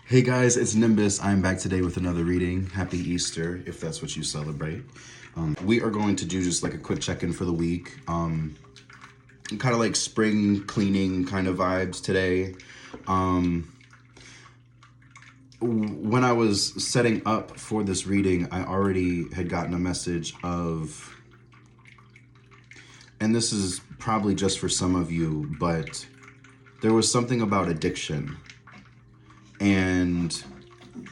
Hey guys, it's Nimbus. I'm back today with another reading. Happy Easter, if that's what you celebrate. We are going to do just like a quick check-in for the week. Kind of like spring cleaning kind of vibes today. When I was setting up for this reading, I already had gotten a message of, and this is probably just for some of you, but there was something about addiction. And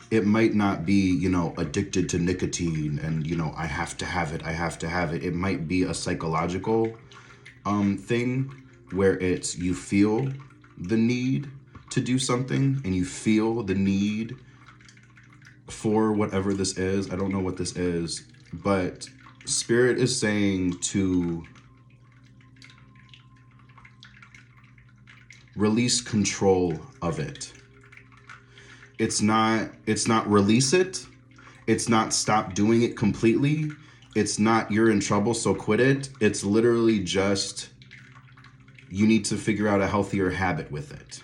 it might not be, addicted to nicotine and, I have to have it, I have to have it. It might be a psychological thing where it's you feel the need to do something and you feel the need for whatever this is. I don't know what this is, but Spirit is saying to release control of it. It's not release it. It's not stop doing it completely. It's not you're in trouble, so quit it. It's literally just you need to figure out a healthier habit with it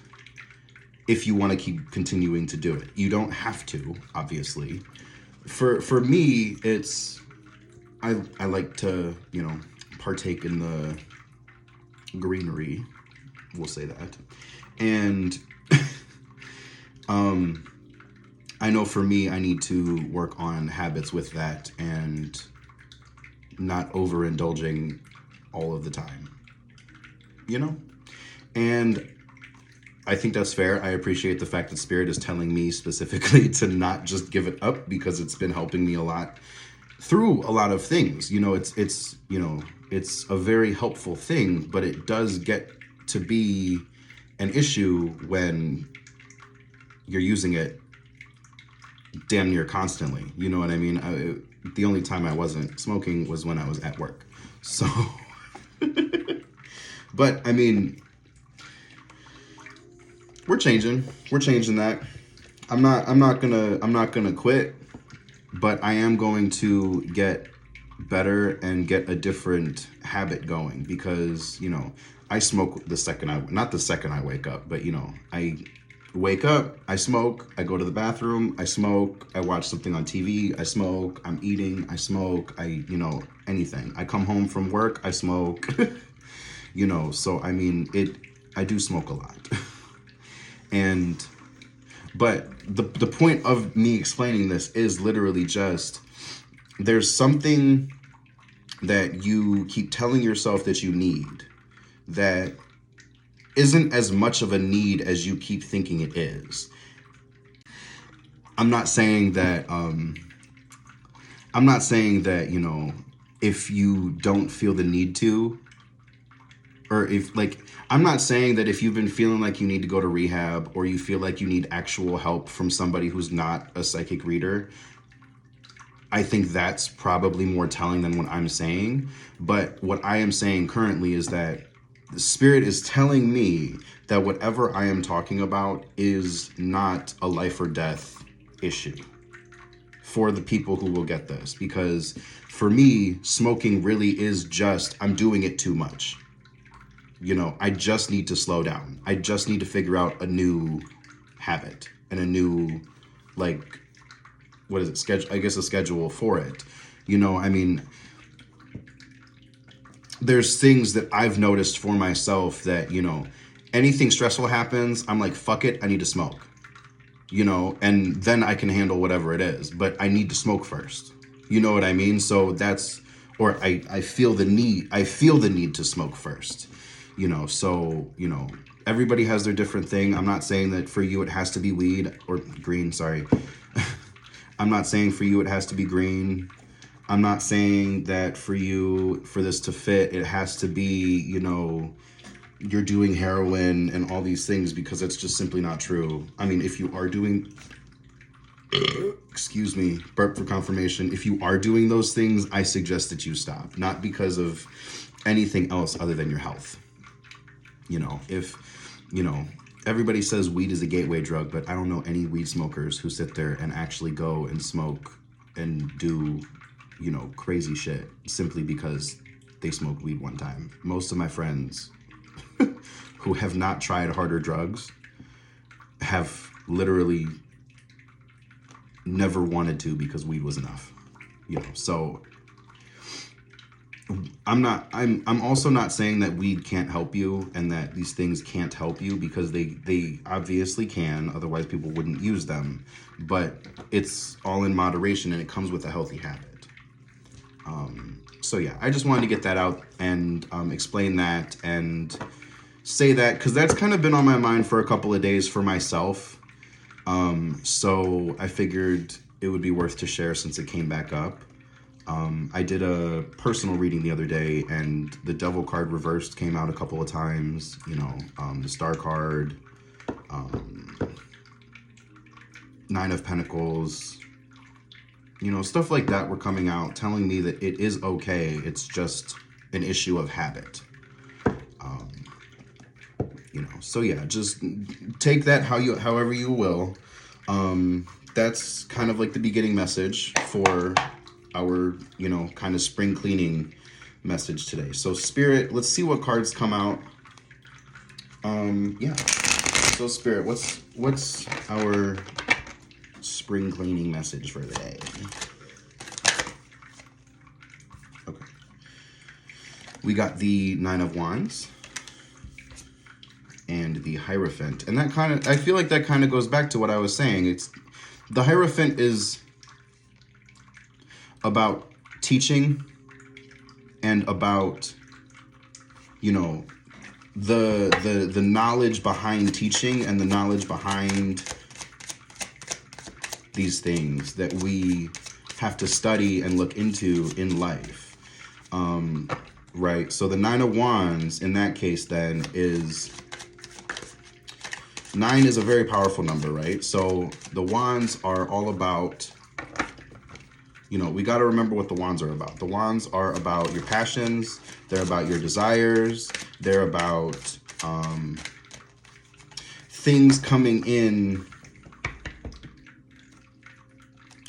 if you want to keep continuing to do it. You don't have to, obviously. For me, it's I like to, partake in the greenery. We'll say that. And I know for me, I need to work on habits with that and not overindulging all of the time, And I think that's fair. I appreciate the fact that Spirit is telling me specifically to not just give it up because it's been helping me a lot through a lot of things. It's a very helpful thing, but it does get to be an issue when you're using it damn near constantly. You know what I mean? The only time I wasn't smoking was when I was at work. So, but I mean, we're changing that. I'm not gonna quit, but I am going to get better and get a different habit going because, I smoke not the second I wake up, but I wake up, I smoke, I go to the bathroom, I smoke, I watch something on TV, I smoke, I'm eating, I smoke, anything. I come home from work, I smoke, so I mean, I do smoke a lot. But the point of me explaining this is literally just, there's something that you keep telling yourself that you need that isn't as much of a need as you keep thinking it is. I'm not saying that, if you don't feel the need to, or I'm not saying that if you've been feeling like you need to go to rehab or you feel like you need actual help from somebody who's not a psychic reader, I think that's probably more telling than what I'm saying. But what I am saying currently is that the Spirit is telling me that whatever I am talking about is not a life or death issue for the people who will get this. Because for me, smoking really is just, I'm doing it too much. I just need to slow down. I just need to figure out a new habit and a new, what is it? Schedule, I guess a schedule for it. I mean, there's things that I've noticed for myself that, anything stressful happens, I'm like, fuck it, I need to smoke, and then I can handle whatever it is, but I need to smoke first. You know what I mean? So that's, or I feel the need to smoke first, so, everybody has their different thing. I'm not saying that for you it has to be weed or green, sorry. I'm not saying for you it has to be green. I'm not saying that for you, for this to fit, it has to be, you're doing heroin and all these things, because it's just simply not true. I mean, if you are doing, excuse me, burp for confirmation. If you are doing those things, I suggest that you stop, not because of anything else other than your health. Everybody says weed is a gateway drug, but I don't know any weed smokers who sit there and actually go and smoke and do, crazy shit simply because they smoked weed one time. Most of my friends who have not tried harder drugs have literally never wanted to because weed was enough, you know. So I'm also not saying that weed can't help you and that these things can't help you, because they obviously can, otherwise people wouldn't use them. But it's all in moderation, and it comes with a healthy habit. So yeah, I just wanted to get that out and explain that and say that, because that's kind of been on my mind for a couple of days for myself. So I figured it would be worth to share since it came back up. I did a personal reading the other day, and the devil card reversed came out a couple of times, you know, the star card, Nine of Pentacles, you know, stuff like that were coming out, telling me that it is okay. It's just an issue of habit. You know, so yeah, just take that however you will. That's kind of like the beginning message for our, you know, kind of spring cleaning message today. So Spirit, let's see what cards come out. Yeah. So Spirit, what's our spring cleaning message for the day? Okay. We got the Nine of Wands and the Hierophant. And that kind of, I feel like that kind of goes back to what I was saying. It's the Hierophant is about teaching and about, you know, the knowledge behind teaching and the knowledge behind these things that we have to study and look into in life. Right? So the Nine of Wands in that case then is, 9 is a very powerful number, right? So the wands are all about, you know, we got to remember what the wands are about. The wands are about your passions. They're about your desires. They're about things coming in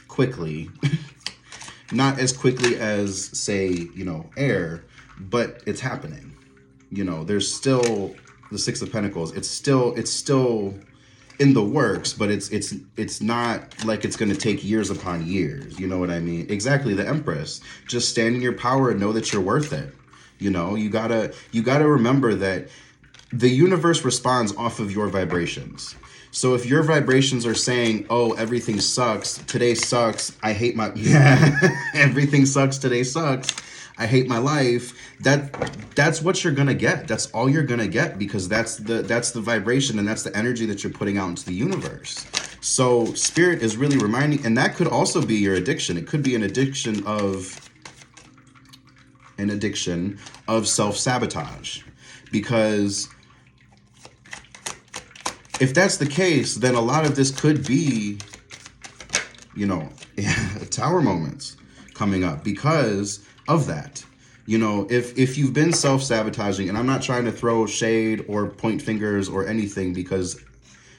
quickly. Not as quickly as, say, you know, air, but it's happening. You know, there's still the Six of Pentacles. It's still in the works, but it's not like it's going to take years upon years. You know what I mean? Exactly. The Empress. Just stand in your power and know that you're worth it. You know, you gotta remember that the universe responds off of your vibrations. So if your vibrations are saying, oh, everything sucks, today sucks, I hate my, everything sucks, today sucks, I hate my life, that's what you're gonna get. That's all you're gonna get, because that's the vibration and that's the energy that you're putting out into the universe. So Spirit is really reminding, and that could also be your addiction. It could be an addiction of self-sabotage, because if that's the case, then a lot of this could be, you know, tower moments coming up because of that. You know, if you've been self-sabotaging, and I'm not trying to throw shade or point fingers or anything, because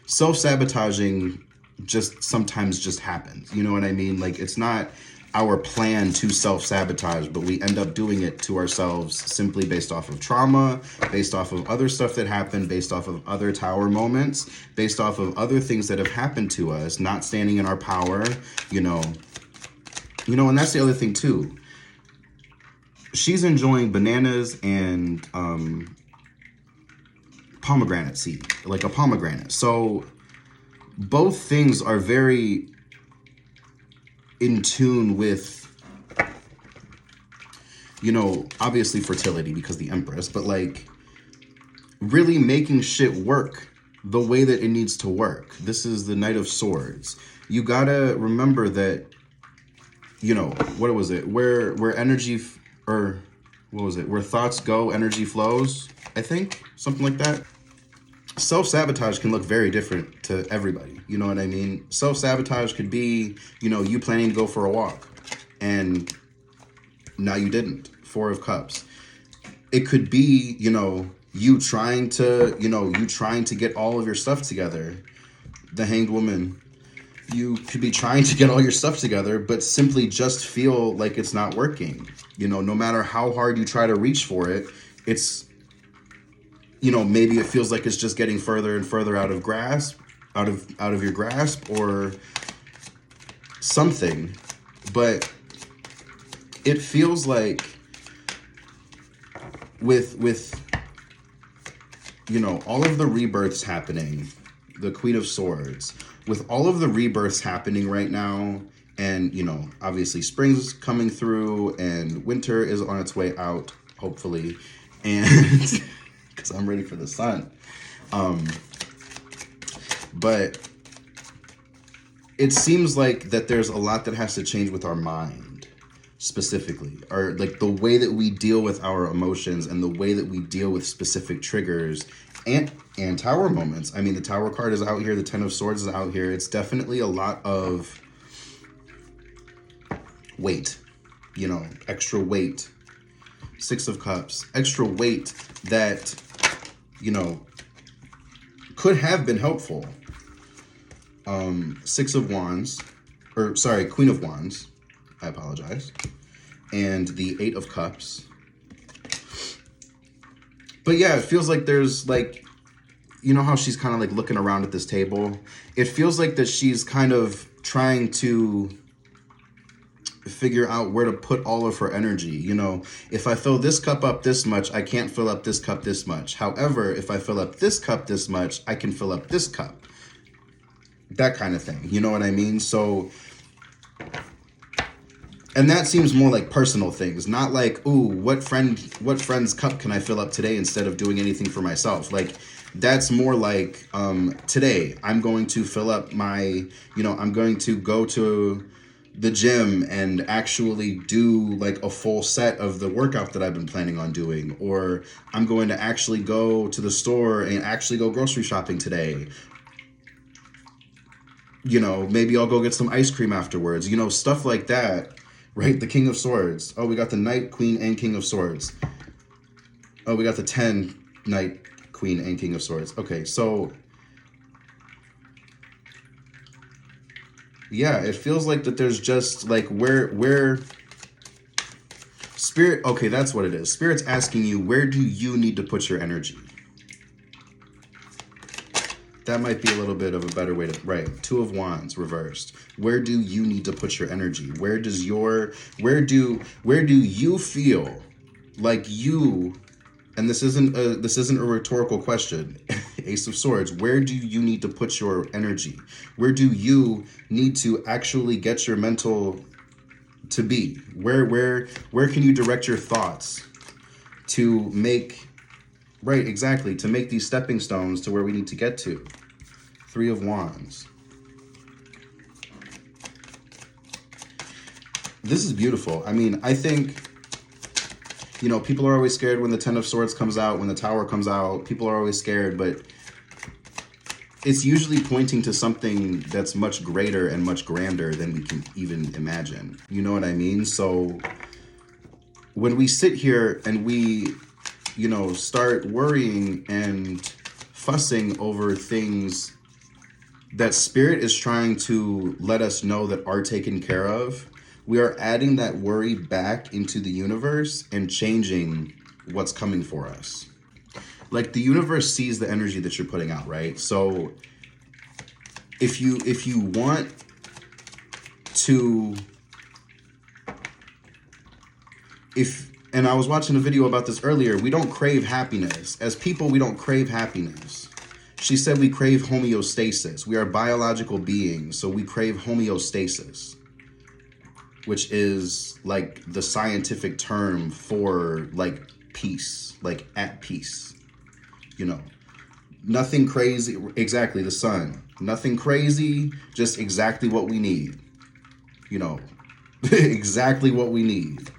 self-sabotaging just sometimes just happens. You know what I mean? Like, it's not our plan to self-sabotage, but we end up doing it to ourselves simply based off of trauma, based off of other stuff that happened, based off of other tower moments, based off of other things that have happened to us, not standing in our power, you know, and that's the other thing too. She's enjoying bananas and pomegranate seed, like a pomegranate. So both things are very in tune with, you know, obviously fertility because the Empress, but like really making shit work the way that it needs to work. This is the Knight of Swords. You gotta remember that, you know, what was it? Where energy, or what was it? Where thoughts go, energy flows, I think, something like that. Self-sabotage can look very different to everybody. You know what I mean? Self-sabotage could be, you know, you planning to go for a walk and now you didn't. Four of Cups. It could be, you know, you trying to get all of your stuff together. The Hanged Woman. You could be trying to get all your stuff together, but simply just feel like it's not working. You know, no matter how hard you try to reach for it, it's, you know, maybe it feels like it's just getting further and further out of your grasp, or something, but it feels like with you know, all of the rebirths happening, the Queen of Swords, with all of the rebirths happening right now, and, you know, obviously spring's coming through and winter is on its way out, hopefully, and because I'm ready for the sun. But it seems like that there's a lot that has to change with our mind, specifically, or like the way that we deal with our emotions and the way that we deal with specific triggers and tower moments. I mean, the Tower card is out here, the Ten of Swords is out here. It's definitely a lot of weight, you know, extra weight. Six of Cups, extra weight that, you know, could have been helpful. Six of Wands, or sorry, Queen of Wands, I apologize. And the Eight of Cups. But yeah, it feels like there's like, you know how she's kind of like looking around at this table? It feels like that she's kind of trying to figure out where to put all of her energy. You know, if I fill this cup up this much, I can't fill up this cup this much. However, if I fill up this cup this much, I can fill up this cup. That kind of thing. You know what I mean? So, and that seems more like personal things, not like, ooh, what friend's cup can I fill up today instead of doing anything for myself? Like, that's more like, today I'm going to fill up my, you know, I'm going to go to the gym and actually do like a full set of the workout that I've been planning on doing, or I'm going to actually go to the store and actually go grocery shopping today. You know, maybe I'll go get some ice cream afterwards, you know, stuff like that, right? The King of Swords. Oh, we got the Knight, Queen, and King of Swords. Oh, we got the 10, Knight, Queen, and King of Swords. Okay, so yeah, it feels like that there's just like where Spirit, okay, that's what it is. Spirit's asking you, where do you need to put your energy? That might be a little bit of a better way to, right? Two of Wands reversed. Where do you need to put your energy? Where do you feel like you, and this isn't a rhetorical question, Ace of Swords, where do you need to put your energy? Where do you need to actually get your mental to be? Where can you direct your thoughts to make, right, exactly, to make these stepping stones to where we need to get to? Three of Wands. This is beautiful. I mean, I think, you know, people are always scared when the Ten of Swords comes out, when the Tower comes out. People are always scared, but it's usually pointing to something that's much greater and much grander than we can even imagine. You know what I mean? So when we sit here and we, you know, start worrying and fussing over things that Spirit is trying to let us know that are taken care of, we are adding that worry back into the universe and changing what's coming for us. Like, the universe sees the energy that you're putting out, right? So if you want to, and I was watching a video about this earlier, we don't crave happiness. As people, we don't crave happiness. She said we crave homeostasis. We are biological beings, so we crave homeostasis, which is like the scientific term for like peace, like at peace, you know. Nothing crazy, exactly, the sun. Nothing crazy, just exactly what we need, you know, exactly what we need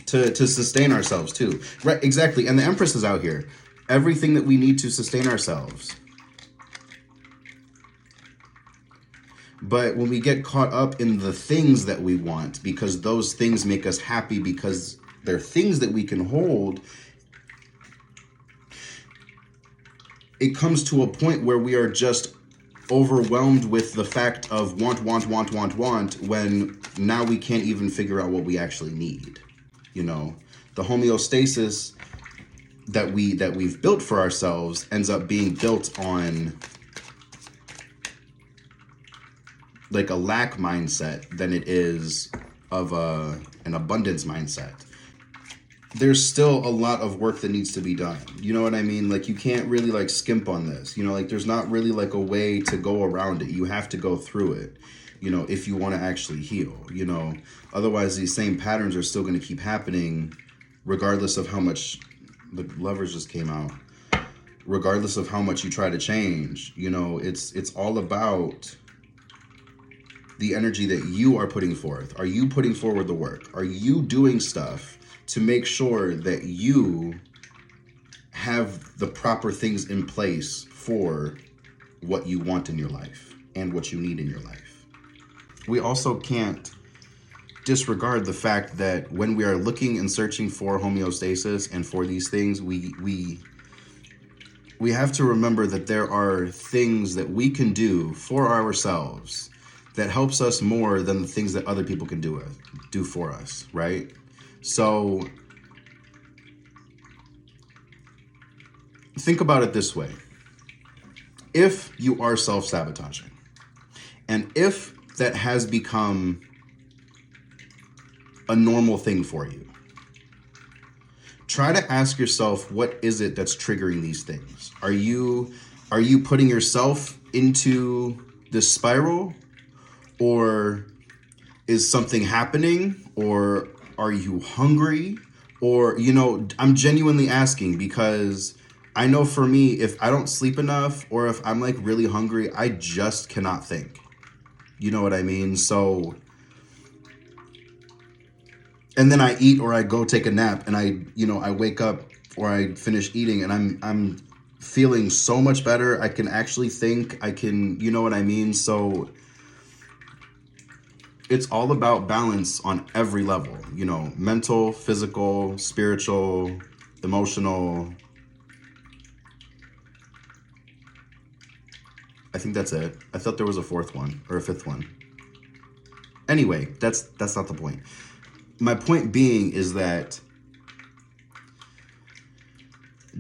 to sustain ourselves too. Right, exactly, and the Empress is out here. Everything that we need to sustain ourselves. But when we get caught up in the things that we want, because those things make us happy, because they're things that we can hold, it comes to a point where we are just overwhelmed with the fact of want, when now we can't even figure out what we actually need. You know, the homeostasis that we've built for ourselves ends up being built on like a lack mindset than it is of an abundance mindset. There's still a lot of work that needs to be done. You know what I mean? Like, you can't really like skimp on this. You know, like there's not really like a way to go around it. You have to go through it, you know, if you want to actually heal, you know. Otherwise, these same patterns are still going to keep happening regardless of how much the lovers just came out. Regardless of how much you try to change, you know, it's all about the energy that you are putting forth. Are you putting forward the work? Are you doing stuff to make sure that you have the proper things in place for what you want in your life and what you need in your life? We also can't disregard the fact that when we are looking and searching for homeostasis and for these things, we have to remember that there are things that we can do for ourselves that helps us more than the things that other people can do for us, right? So think about it this way. If you are self-sabotaging, and if that has become a normal thing for you, try to ask yourself, what is it that's triggering these things? Are you putting yourself into this spiral? Or is something happening? Or are you hungry? Or, you know, I'm genuinely asking because I know for me, if I don't sleep enough or if I'm like really hungry, I just cannot think. You know what I mean? So, and then I eat or I go take a nap and I wake up or I finish eating and I'm feeling so much better. I can actually think. I can, you know what I mean? So it's all about balance on every level, you know, mental, physical, spiritual, emotional. I think that's it. I thought there was a fourth one or a fifth one. Anyway, that's not the point. My point being is that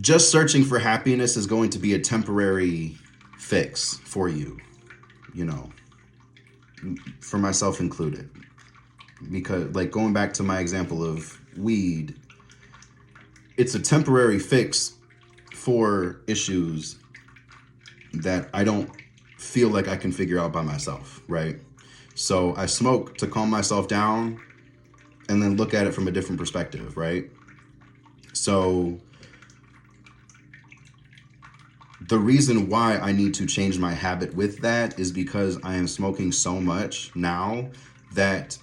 just searching for happiness is going to be a temporary fix for you, you know, for myself included. Because, like, going back to my example of weed, it's a temporary fix for issues that I don't feel like I can figure out by myself, right? So I smoke to calm myself down and then look at it from a different perspective, right? So the reason why I need to change my habit with that is because I am smoking so much now that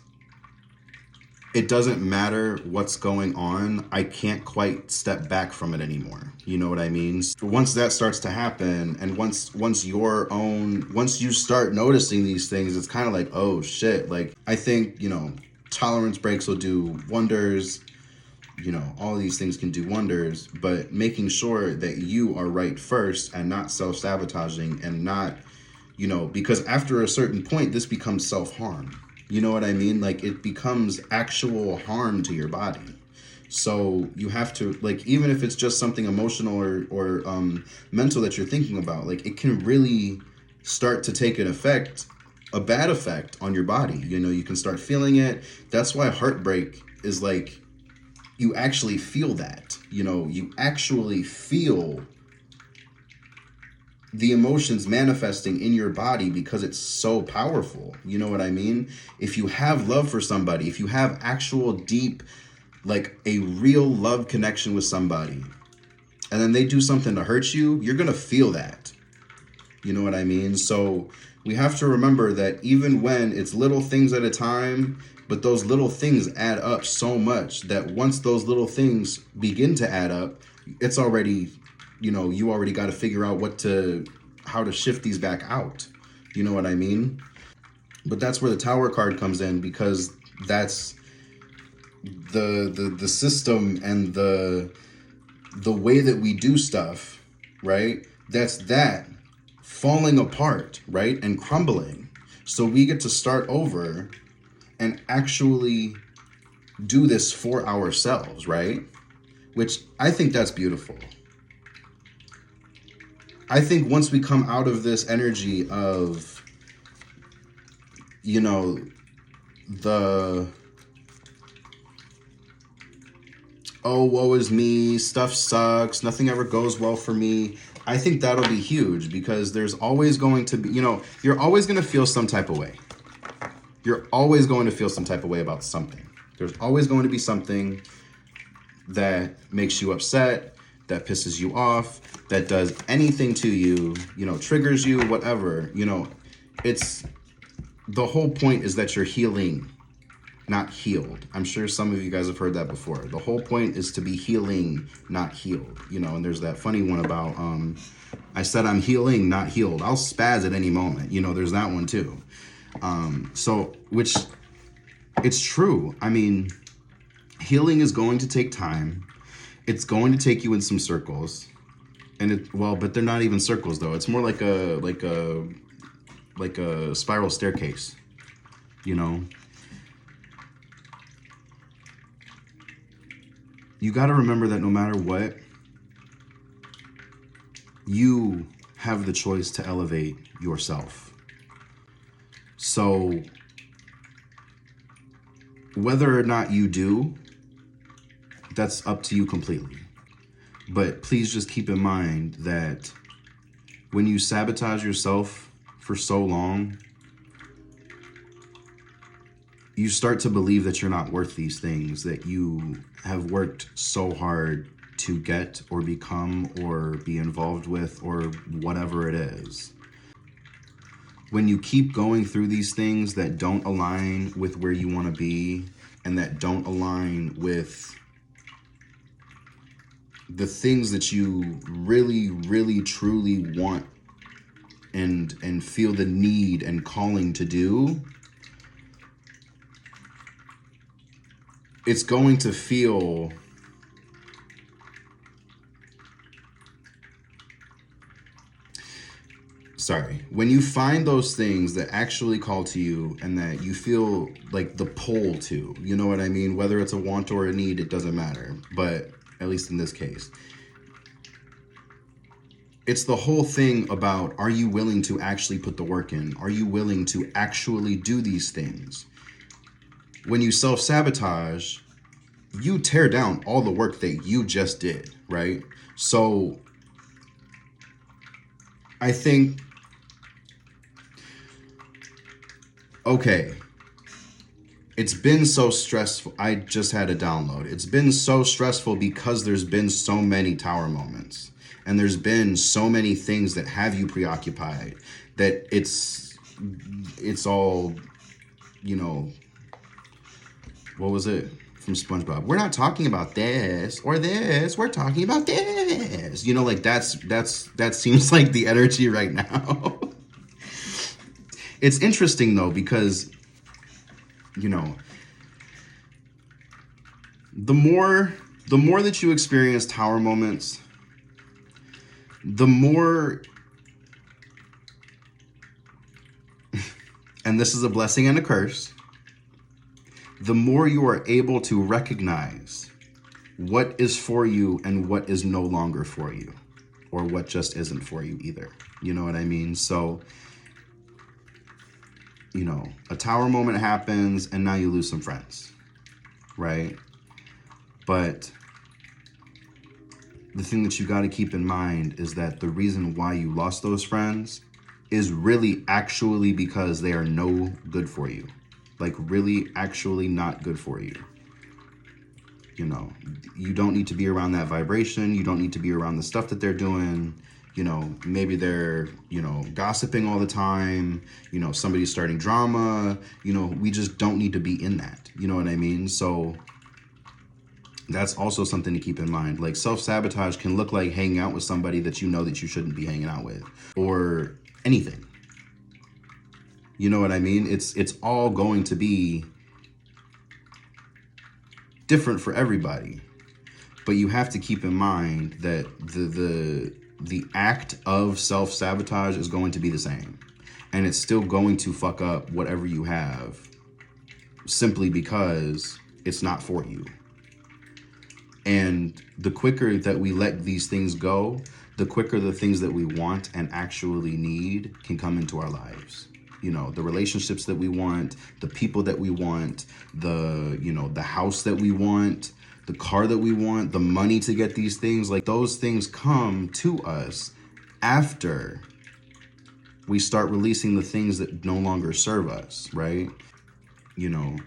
it doesn't matter what's going on. I can't quite step back from it anymore. You know what I mean? So once that starts to happen, and once you start noticing these things, it's kind of like, oh shit. Like, I think, you know, tolerance breaks will do wonders. You know, all of these things can do wonders, but making sure that you are right first and not self-sabotaging and not, you know, because after a certain point, this becomes self-harm. You know what I mean? Like, it becomes actual harm to your body. So you have to, like, even if it's just something emotional or mental that you're thinking about, like, it can really start to take an effect, a bad effect on your body. You know, you can start feeling it. That's why heartbreak is like, you actually feel that, you know, you actually feel the emotions manifesting in your body because it's so powerful. You know what I mean? If you have love for somebody, if you have actual deep, like a real love connection with somebody, and then they do something to hurt you, you're going to feel that. You know what I mean? So we have to remember that even when it's little things at a time, but those little things add up so much that once those little things begin to add up, it's already, you know, you already got to figure out how to shift these back out. You know what I mean? But that's where the Tower card comes in, because that's the system and the way that we do stuff, right? That's that falling apart, right? And crumbling. So we get to start over and actually do this for ourselves, right? Which I think that's beautiful. I think once we come out of this energy of you know, the, oh, woe is me, stuff sucks, nothing ever goes well for me. I think that'll be huge because there's always going to be, you know, you're always going to feel some type of way. You're always going to feel some type of way about something. There's always going to be something that makes you upset, that pisses you off, that does anything to you, you know, triggers you, whatever. You know, it's, the whole point is that you're healing, not healed. I'm sure some of you guys have heard that before. The whole point is to be healing, not healed. You know, and there's that funny one about, I said I'm healing, not healed. I'll spaz at any moment. You know, there's that one too. So, which, it's true. I mean, healing is going to take time. It's going to take you in some circles. And it, well, but they're not even circles though. It's more like a spiral staircase, you know? You got to remember that no matter what, you have the choice to elevate yourself. So whether or not you do, that's up to you completely. But please just keep in mind that when you sabotage yourself for so long, you start to believe that you're not worth these things that you have worked so hard to get or become or be involved with or whatever it is. When you keep going through these things that don't align with where you want to be and that don't align with the things that you really, really, truly want and feel the need and calling to do, it's going to feel when you find those things that actually call to you and that you feel like the pull to, you know what I mean? Whether it's a want or a need, it doesn't matter. But at least in this case, it's the whole thing about, are you willing to actually put the work in? Are you willing to actually do these things? When you self-sabotage, you tear down all the work that you just did, right? So I think, okay, it's been so stressful. I just had a download. It's been so stressful because there's been so many tower moments and there's been so many things that have you preoccupied that it's all, you know, what was it from SpongeBob? We're not talking about this or this. We're talking about this. You know, like that seems like the energy right now. It's interesting though, because, you know, the more that you experience tower moments, the more, and this is a blessing and a curse, the more you are able to recognize what is for you and what is no longer for you, or what just isn't for you either. You know what I mean? So, you know, a tower moment happens and now you lose some friends, right? But the thing that you got to keep in mind is that the reason why you lost those friends is really actually because they are no good for you. Like really actually not good for you. You know, you don't need to be around that vibration. You don't need to be around the stuff that they're doing. You know, maybe they're, you know, gossiping all the time. You know, somebody's starting drama. You know, we just don't need to be in that. You know what I mean? So that's also something to keep in mind. Like self-sabotage can look like hanging out with somebody that you know that you shouldn't be hanging out with, or anything. You know what I mean? It's all going to be different for everybody. But you have to keep in mind that the act of self-sabotage is going to be the same. And it's still going to fuck up whatever you have simply because it's not for you. And the quicker that we let these things go, the quicker the things that we want and actually need can come into our lives. you know, the relationships that we want, the people that we want, the, you know, the house that we want, the car that we want, the money to get these things. Like, those things come to us after we start releasing the things that no longer serve us, right? You know,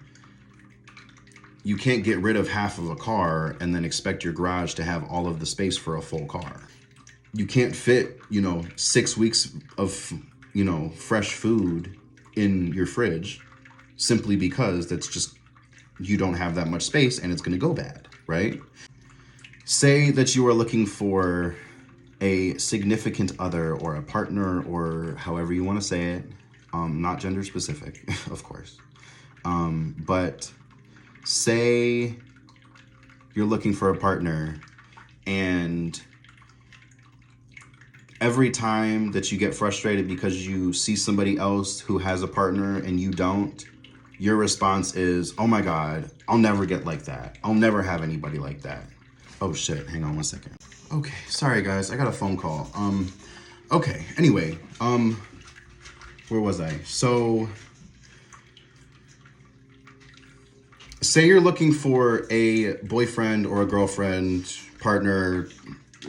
you can't get rid of half of a car and then expect your garage to have all of the space for a full car. You can't fit, you know, 6 weeks of, you know, fresh food in your fridge simply because that's just, you don't have that much space and it's going to go bad, right? Say that you are looking for a significant other or a partner, or however you want to say it, not gender specific, of course. But say you're looking for a partner, and every time that you get frustrated because you see somebody else who has a partner and you don't, your response is, oh my God, I'll never get like that. I'll never have anybody like that. Oh shit, hang on one second. Okay, sorry guys, I got a phone call. Okay, anyway, where was I? So, say you're looking for a boyfriend or a girlfriend, partner,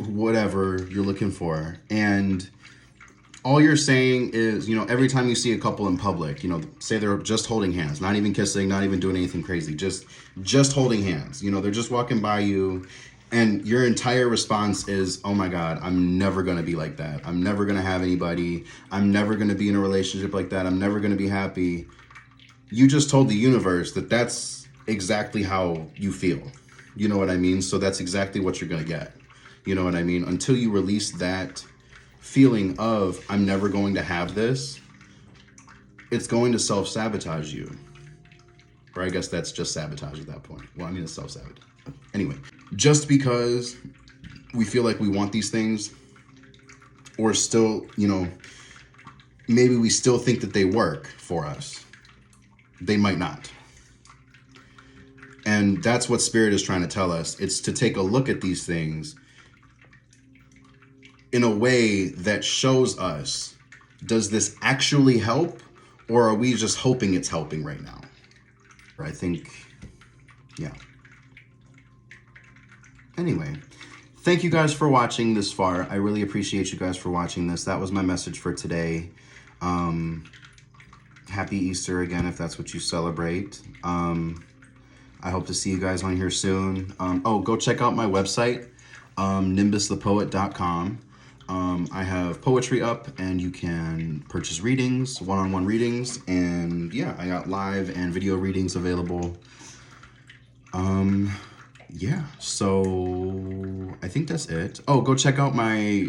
whatever you're looking for, and all you're saying is, you know, every time you see a couple in public, you know, say they're just holding hands, not even kissing, not even doing anything crazy, just holding hands. You know, they're just walking by you, and your entire response is, oh my God, I'm never gonna be like that. I'm never gonna have anybody. I'm never gonna be in a relationship like that. I'm never gonna be happy. You just told the universe that that's exactly how you feel. You know what I mean? So that's exactly what you're gonna get. You know what I mean? Until you release that feeling of, I'm never going to have this, it's going to self-sabotage you. Or I guess that's just sabotage at that point. Well, I mean, it's self-sabotage. Anyway, just because we feel like we want these things, or still, you know, maybe we still think that they work for us, they might not. And that's what Spirit is trying to tell us. It's to take a look at these things in a way that shows us, does this actually help, or are we just hoping it's helping right now? Or I think, yeah. Anyway, thank you guys for watching this far. I really appreciate you guys for watching this. That was my message for today. Happy Easter again, if that's what you celebrate. I hope to see you guys on here soon. Oh, go check out my website, nimbusthepoet.com. I have poetry up, and you can purchase readings, one-on-one readings, and yeah, I got live and video readings available. Yeah, so I think that's it. Oh, go check out my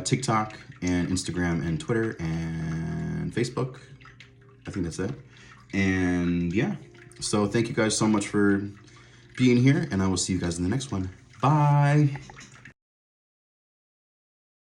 TikTok and Instagram and Twitter and Facebook. I think that's it. And yeah, so thank you guys so much for being here, and I will see you guys in the next one. Bye.